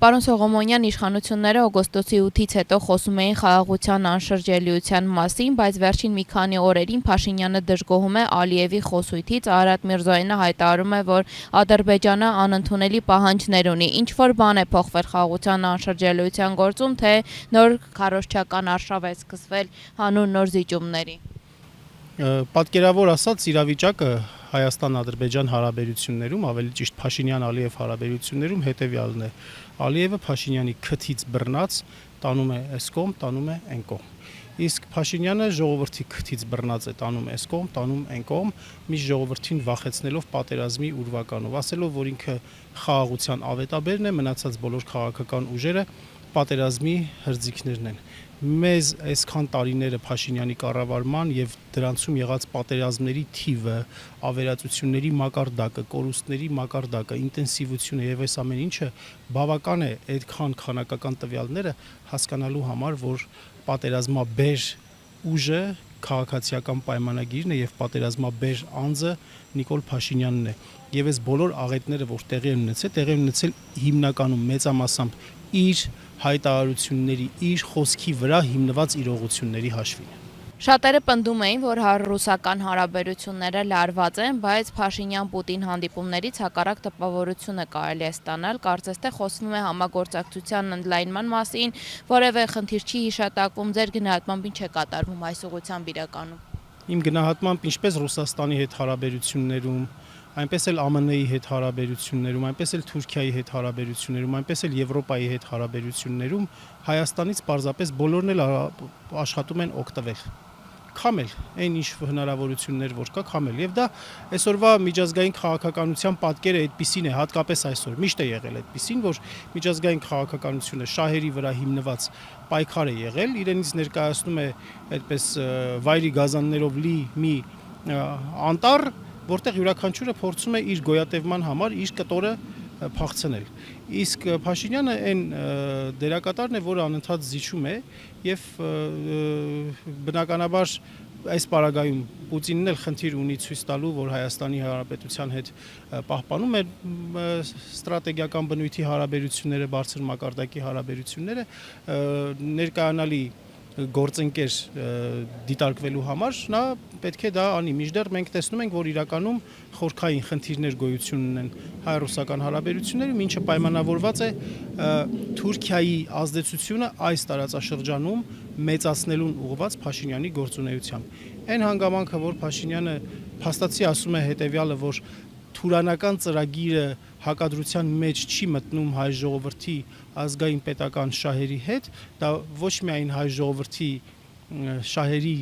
Պարոն Սողոմոնյան, իշխանությունները օգոստոսի 8-ից հետո խոսում էին խաղաղության անշրջելիության մասին, բայց վերջին մի քանի օրերին Փաշինյանը դժգոհում է Ալիևի խոսույթից, Արարատ Միրզոյանը հայտարարում է, որ Ադրբեջանը անընդունելի պահանջներ ունի։ Ինչ որ բան է փոխվել խաղաղության անշրջելիության գործում, թե նոր քարոզչական արշավ է սկսվել հանուն նոր զիջումների։ Պատկերավոր ասած, իրավիճակը Հայաստան-Ադրբեջան հարաբերություններում, ավելի ճիշտ Փաշինյան-Ալիև հարաբերություններում հետևյալն է. Ալիևը Փաշինյանի քթից բռնած տանում է այս կողմ, տանում է այն կողմ։ Իսկ Փաշինյանը ժողովրդի քթից բռնած է տանում այս կողմ, տանում այն կողմ, միշտ ժողովրդին վախեցնելով պատերազմի ուրվականով, ասելով, որ ինքը խաղաղության ավետաբերն է, մնացած բոլոր քաղաքական ուժերը պատերազմի հրձիքներն են։ Մեզ այսքան տարիները Փաշինյանի կառավարման եւ դրանցում եղած պատերազմների թիվը, ավերածությունների մակարդակը, կորուստների մակարդակը, ինտենսիվությունը եւ այս ամեն ինչը բավական է այդքան քանակական տվյալները հասկանալու համար, որ պատերազմաբեր ուժը քաղաքացիական պայմանագիրն է եւ պատերազմաբեր անձը Նիկոլ Փաշինյանն է։ Եվ այս բոլոր աղետները, որ տեղի են ունեցել հիմնականում մեծամասամբ իր հայտարարությունների, իր խոսքի վրա հիմնված իրողությունների հաշվին։ Շատերը պնդում էին, որ ռուսական հարաբերությունները լարված են, բայց Փաշինյան-Պուտին հանդիպումներից հակառակ տպավորություն է կարելի է ստանալ, կարծես թե խոսվում է համագործակցության ընդլայնման մասին, որևէ խնդիր չի հիշատակվում, ձեր գնահատմամբ ինչ է կատարվում այս ուղղությամբ իրականում։ Իմ գնահատմամբ ինչպես Ռուսաստանի հետ հարաբերություններում, այնպես էլ ԱՄՆ-ի հետ հարաբերություններում, այնպես էլ Թուրքիայի հետ հարաբերություններում, այնպես էլ Եվրոպայի հետ հարաբերություններում Հայաստանից պարզապես բոլորն էլ աշխատում են օգտվել։ Քամել, այն ինչ հնարավորություններ որ կա, քամել։ Եվ դա այսօրվա միջազգային քաղաքականության պատկերը այդպիսին է, հատկապես այսօր։ Միշտ է եղել այդպիսին, որ միջազգային քաղաքականությունը շահերի վրա հիմնված պայքար է եղել, իրենից ներկայացնում է այդպես վայրի գազաններով լի մի անտառ, որտեղ յուրաքանչյուրը փորձում է իր գոյատևման համար իր կտորը փախցնել։ Իսկ Փաշինյանը այն դերակատարն է, որը անընդհատ զիջում է եւ բնականաբար այս պարագայում Պուտինն էլ խնդիր ունի ցույց տալու, որ Հայաստանի Հանրապետության հետ պահպանում է ստրատեգիական բնույթի հարաբերությունները, բարձր մակարդակի հարաբերությունները, ներկայանալի գործընկեր դիտարկվելու համար նա պետք է դա անի։ Մինչդեռ մենք տեսնում ենք, որ իրականում խորքային խնդիրներ գոյություն ունեն հայ-ռուսական հարաբերություններում, ինչը պայմանավորված է Թուրքիայի ազդեցությունը այս տարածաշրջանում մեծացնելուն ուղղված Փաշինյանի գործունեությամբ։ Այն հանգամանքը, որ Փաշինյանը փաստացի ասում է հետևյալը, որ թուրանական ծրագիրը հակադրության մեջ չի մտնում հայ ժողովրդի ազգային պետական շահերի հետ, դա ոչ միայն հայ ժողովրդի շահերի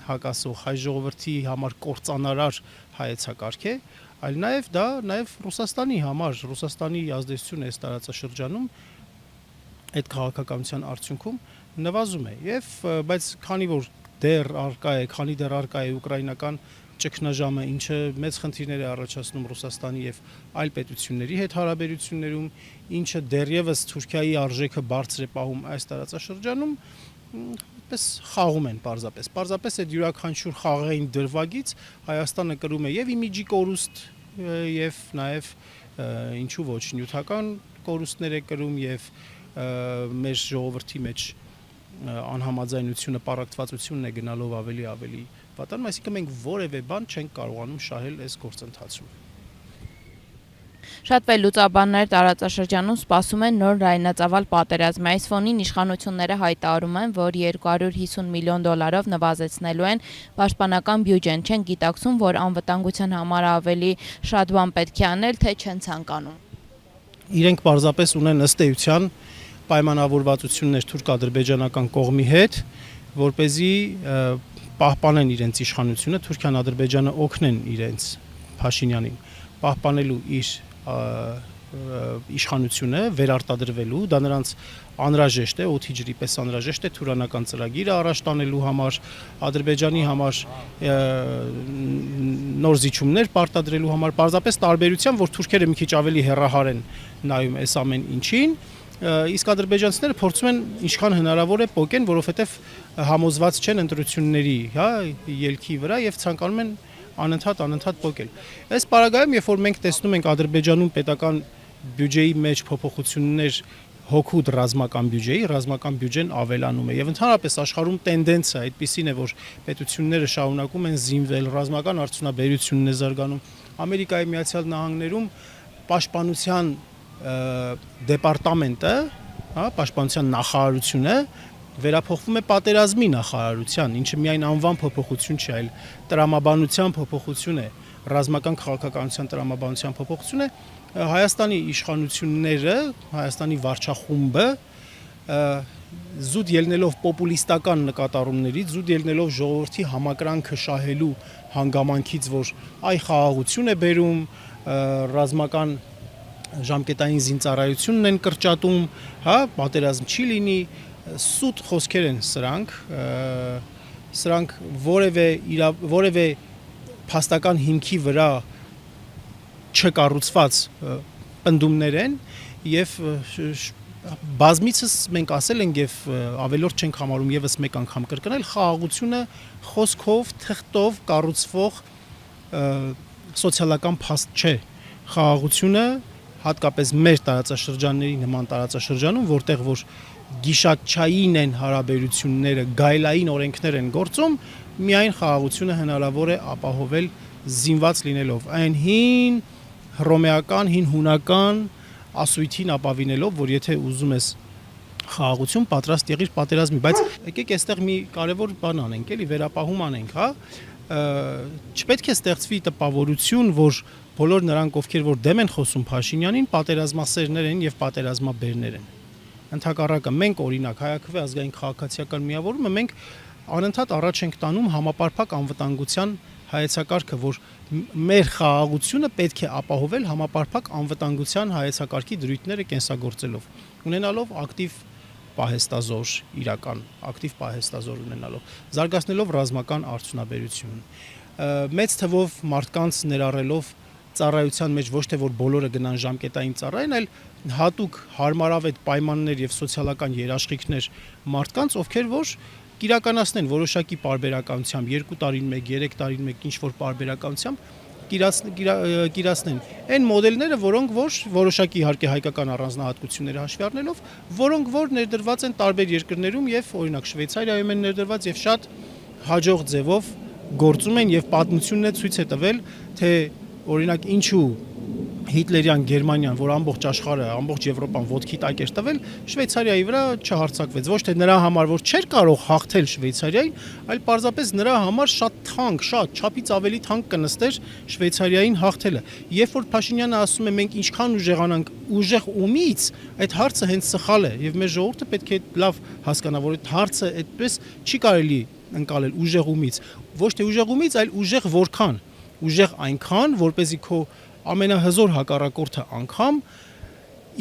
հակասող, հայ ժողովրդի համար կործանարար հայեցակարգ է, այլ նաև Ռուսաստանի համար, Ռուսաստանի ազդեցությունը այս տարածաշրջանում այդ քաղաքականության արդյունքում նվազում է։ Բայց քանի որ դեռ արկա է ուկրաինական ճգնաժամը, ինչը մեծ խնդիրներ է առաջացնում Ռուսաստանի եւ այլ պետությունների հետ հարաբերություններում, ինչը դեռևս Թուրքիայի արժեքը բարձր է պահում այս տարածաշրջանում, պես խաղում են պարզապես այդ յուրաքանչյուր խաղային դրվագից Հայաստանը կրում է եւ իմիջի կորուստ եւ նաեւ ինչու ոչ նյութական կորուստներ է կրում եւ մեր ժողովրդի մեջ անհամաձայնությունը, պառակտվածությունն է գնալով ավելի պատանում, այսինքն մենք որևէ բան չենք կարողանում շահել այս գործընթացում։ Շատ վերլուծաբաններ տարածաշրջանում սպասում են նոր լայնածավալ պատերազմ։ Այս ֆոնին իշխանությունները հայտարարում են, որ $250 միլիոն նվազեցնելու են պաշտպանական բյուջեն, չեն գիտակցում, որ անվտանգության համար ավելի շատ բան պետք է անել, թե չեն ցանկանում։ Իրենք պարզապես ունեն ըստ էության պայմանավորվածություններ թուրք-ադրբեջանական կողմի հետ, որպեսզի պահպանեն իրենց իշխանությունը, Թուրքիան, Ադրբեջանը օգնեն իրենց Փաշինյանին պահպանելու իր իշխանությունը, վերարտադրվելու, դա նրանց անհրաժեշտ է, օդի ջրի պես անհրաժեշտ է թուրանական ծրագիրը առաջ տանելու համար, Ադրբեջանի համար նոր զիջումներ պարտադրելու համար, պարզապես տարբերությամբ, որ թուրքերը մի քիչ ավելի հեռահար են նայում այս ամեն ինչին, իսկ ադրբեջանցիները փորձում են ինչքան հնարավոր է պոկեն, որովհետև համոզված չեն ընտրությունների, ելքի վրա եւ ցանկանում են անընդհատ պոկել։ Այս պարագայում, երբ որ մենք տեսնում ենք Ադրբեջանում պետական բյուջեի մեջ փոփոխություններ հոգուտ ռազմական բյուջեն ավելանում է եւ ընդհանրապես աշխարհում տենդենսը այդպիսին է, որ պետությունները շարունակում են զինվել, ռազմական արդյունաբերությունն է զարգանում։ Ամերիկայի Միացյալ Նահանգներում պաշտպանության դեպարտամենտը, պաշտպանության նախարարությունը վերափոխվում է պատերազմի նախարարության, ինչը միայն անվան փոփոխություն չէ, այլ տրամաբանության փոփոխություն է, ռազմական քաղաքականության տրամաբանության փոփոխություն է։ Հայաստանի իշխանությունները, Հայաստանի վարչախումբը զուտ ելնելով պոպուլիստական նկատառումներից, զուտ ելնելով ժողովրդի համակրանքը շահելու հանգամանքից, որ այ խաղաղություն է բերում, ռազմական ժամկետային զինծառայությունն են կրճատում, պատերազմ չի լինի, սուտ խոսքեր են սրանք որևէ փաստական հիմքի վրա չկառուցված պնդումներ են եւ բազմիցս մենք ասել ենք եւ ավելորդ չենք համարում եւս մեկ անգամ կրկնել, խաղաղությունը խոսքով, թղթով կառուցվող սոցիալական փաստ չէ։ Խաղաղությունը հատկապես մեր տարածաշրջանների նման տարածաշրջանում, որտեղ որ գիշատչային են հարաբերությունները, գայլային օրենքներ են գործում, միայն խաղաղությունը հնարավոր է ապահովել զինված լինելով, այն հին հռոմեական, հին հունական ասույթին ապավինելով, որ եթե ուզում ես խաղաղություն, պատրաստ եղիր պատերազմի, բայց եկեք այստեղ մի կարևոր բան անենք, էլի վերապահում անենք, չպետք է ստեղծվի տպավորություն, որ բոլոր նրանք, ովքեր որ դեմ են խոսում Փաշինյանին, պատերազմասերներ են եւ պատերազմաբերներ են։ Ընդհակառակը մենք օրինակ Հայաքվե ազգային քաղաքացիական միավորումը մենք անընդհատ առաջ ենք տանում համապարփակ անվտանգության հայեցակարգը, որ մեր խաղաղությունը պետք է ապահովել համապարփակ անվտանգության հայեցակարգի դրույթները կենսագործելով, ունենալով ակտիվ պահեստազոր ունենալով, զարգացնելով ռազմական արդյունաբերություն, մեծ թվով մարդկանց ներառելով ծառայության մեջ ոչ թե որ բոլորը գնան ժամկետային ծառայեն, այլ հատուկ հարմարավետ պայմաններ եւ սոցիալական երաշխիքներ մարդկանց, ովքեր որ կիրականացնեն որոշակի պարբերականությամբ 2 տարին 1, 3 տարին 1 ինչ որ պարբերականությամբ կիրացնեն այն մոդելները, որոնք որ որոշակի իհարկե հայկական առանձնահատկությունները հաշվի առնելով, որոնք որ ներդրված են տարբեր երկրներում եւ օրինակ Շվեյցարիայում են ներդրված եւ շատ հաջող ձևով գործում են եւ պատմությունն է ցույց է տվել, թե օրինակ ինչու Հիտլերյան Գերմանիան, որ ամբողջ աշխարհը, ամբողջ Եվրոպան ոտքի տակ էր տվել, Շվեյցարիայի վրա չհարձակվեց։ Ոչ թե նրա համար, որ չէր կարող հաղթել Շվեյցարիային, այլ պարզապես նրա համար շատ թանկ, շատ չափից ավելի թանկ կնստեր Շվեյցարիային հաղթելը։ Երբ որ Փաշինյանը ասում է մենք ինչքան ուժեղանանք, ուժեղ ումից, այդ հարցը հենց սխալ է եւ մեր ժողովուրդը պետք է լավ հասկանա, որ այդ հարցը այդպես չի կարելի ընկալել ուժեղ ումից։ Ոչ թե ուժեղ ումից, այլ ուժեղ որքան։ Ուժեղ այնքան, որպեսզի քո ամենահզոր հակառակորդը անգամ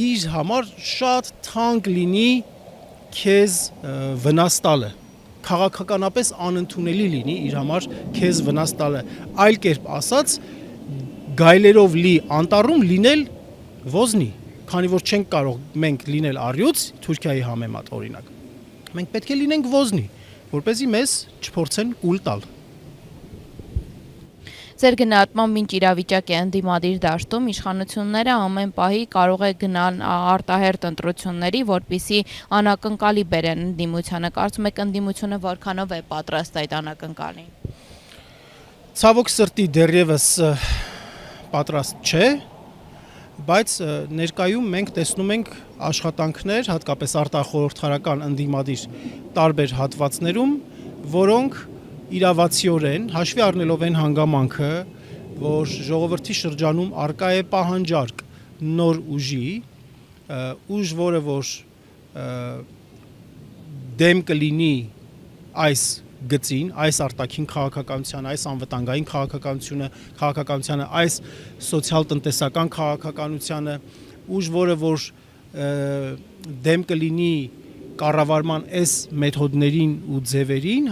իր համար շատ թանկ լինի քեզ վնաս տալը, քաղաքականապես անընդունելի լինի իր համար քեզ վնաս տալը, այլ կերպ ասած գայլերով լի անտառում լինել ոզնի, քանի որ չենք կարող մենք լինել առյուծ Թուրքիայի համեմատ օրինակ, մենք պետք է լինենք ոզնի, որպեսզի մեզ չփորձեն կուլ տալ։ Ձեր գնահատմամբ ինչ իրավիճակ է ընդդիմադիր դաշտում, իշխանությունները ամեն պահի կարող է գնալ արտահերթ ընտրությունների, որպեսզի անակնկալի բերեն ընդդիմությանը։ Կարծում եք ընդդիմությունը որքանով է պատրաստ այդ անակնկալին։ Ցավոք սրտի դեռևս պատրաստ չէ, բայց ներկայում մենք տեսնում ենք աշխատանքներ, հատկապես արտախորհրդարական ընդդիմադիր տարբեր հատվածներում, որոնք իրավացիորեն հաշվի առնելով այն հանգամանքը, որ ժողովրդի շրջանում արկա է պահանջարկ նոր ուժի, ուժ, որը որ դեմ կլինի այս գծին, այս արտաքին քաղաքականությանը, այս անվտանգային քաղաքականությանը, այս սոցիալ-տնտեսական քաղաքականությանը, ուժ, որը որ դեմ կլինի կառավարման այս մեթոդներին ու ձևերին,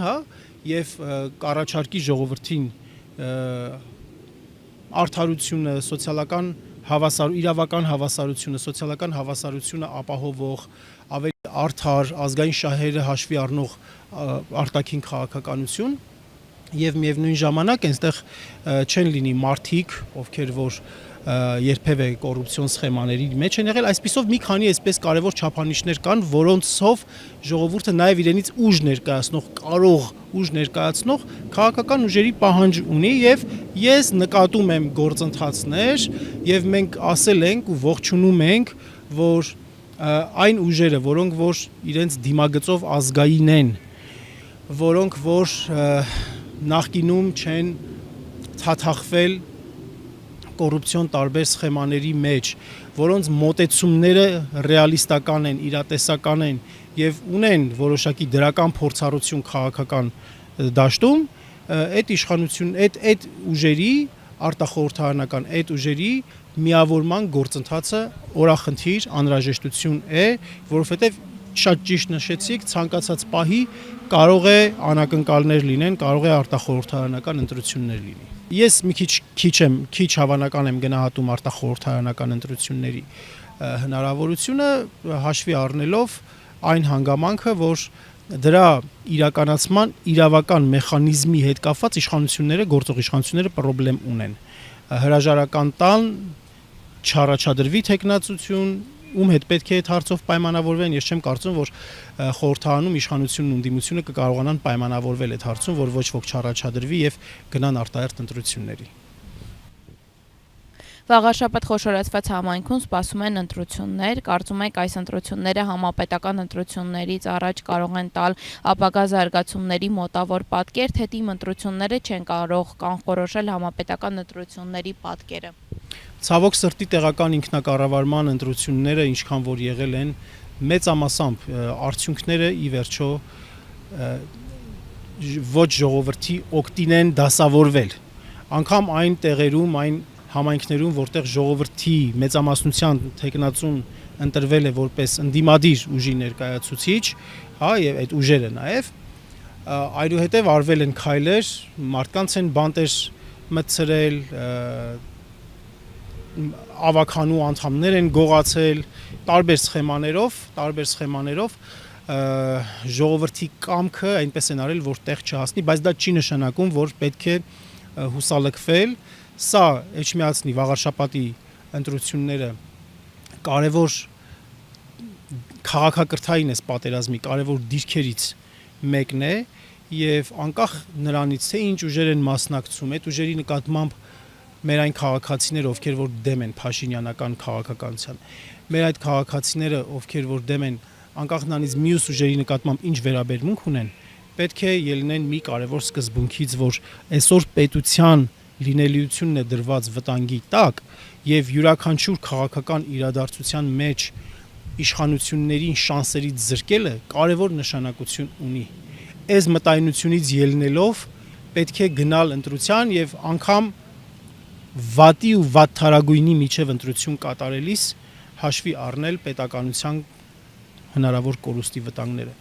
եւ կառաջարկի ժողովրդին արդարությունը, սոցիալական իրավական հավասարությունը, սոցիալական հավասարությունը ապահովող, ավելի արդար, ազգային շահերը հաշվի առնող արտաքին քաղաքականություն եւ միևնույն ժամանակ այնտեղ չեն լինի մարդիկ, ովքեր որ երբևէ կոռուպցիոն սխեմաների մեջ են եղել, այսպիսով մի քանի այսպես կարևոր չափանիշներ կան, որոնցով ժողովուրդը նաև իրենից ուժ ներկայացնող, կարող ուժ ներկայացնող քաղաքական ուժերի պահանջ ունի եւ ես նկատում եմ գործընթացներ եւ մենք ասել ենք ու ողջունում ենք, որ այն ուժերը, որոնք որ իրենց դիմագծով ազգային են, որոնք որ նախկինում չեն թաթախվել կոռուպցիոն տարբեր սխեմաների մեջ, որոնց մոտեցումները ռեալիստական են, իրատեսական են եւ ունեն որոշակի դրական փորձառություն քաղաքական դաշտում, այդ իշխանություն, այդ ուժերի արտախորհրդարանական այդ ուժերի միավորման գործընթացը օրախնդիր անհրաժեշտություն է, որովհետեւ շատ ճիշտ նշեցիք, ցանկացած պահի կարող է անակնկալներ լինեն, կարող է արտախորհրդարանական ընտրություններ լինի։ Ես մի քիչ հավանական եմ գնահատում արտախորհրդարանական ընտրությունների հնարավորությունը, հաշվի առնելով այն հանգամանքը, որ դրա իրականացման իրավական մեխանիզմի հետ կապված իշխանությունները, գործող իշխանությունները խնդրեմ ունեն։ Հրաժարական տան չառաջադրվի տեխնացություն, ում հետ պետք է այդ հարցով պայմանավորվեն, ես չեմ կարծում, որ խորհրդարանում իշխանությունն ու ընդդիմությունը կկարողանան պայմանավորվել այդ հարցում, որ ոչ ոք չառաջադրվի եւ գնան արտահերթ ընտրությունների։ Վաղաշաբաթ խոշորացված համայնքում սպասում են ընտրություններ, կարծում եք այս ընտրությունները համապետական ընտրություններից առաջ կարող են տալ ապագա զարգացումների մոտավոր պատկեր, թե թիմ ընտրությունները չեն կարող կանխորոշել համապետական ընտրությունների պատկերը։ Ցավոք սրտի տեղական ինքնակառավարման ընտրությունները, ինչքան որ եղել են, մեծամասամբ արդյունքները ի վերջո ոչ ժողովրդի օգտին են դասավորվել։ Անկամ այն տեղերում, այն համայնքներում, որտեղ ժողովրդի մեծամասնության տեխնացուն ընտրվել է որպես ընդդիմադիր ուժի ներկայացուցիչ, հա, եւ այդ ուժերը նաեւ այդուհետեւ արվել են քայլեր, մարդկանց են բանտեր մտցրել, ավականու անդամներ են գողացել, տարբեր սխեմաներով ժողովրդի կամքը այնպես են արել, որ տեղ չհասնի, բայց դա չի նշանակում, որ պետք է հուսալքվել։ Սա Էջմիածնի վաղաշաբաթի ընտրությունները կարևոր քաղաքակրթային պատերազմի կարևոր դիրքերից մեկն է եւ անկախ նրանից թե ինչ ուժեր են մասնակցում, այդ ուժերի նկատմամբ մեր այն քաղաքացիները, ովքեր որ դեմ են փաշինյանական քաղաքականության, մեր այդ քաղաքացիները, ովքեր որ դեմ են անկախ նրանից մյուս ուժերի նկատմամբ ինչ վերաբերմունք ունեն, պետք է ելնեն մի կարևոր սկզբունքից, որ այսօր պետության լինելիությունն է դրված վտանգի տակ եւ յուրաքանչյուր քաղաքական իրադարձության մեջ իշխանություններին շանսերից զրկելը կարևոր նշանակություն ունի։ Այս մտայնությունից ելնելով պետք է գնալ ընտրության եւ անգամ վատի ու վատթարագույնի միջև ընտրություն կատարելիս հաշվի առնել պետականության հնարավոր կորուստի վտանգները։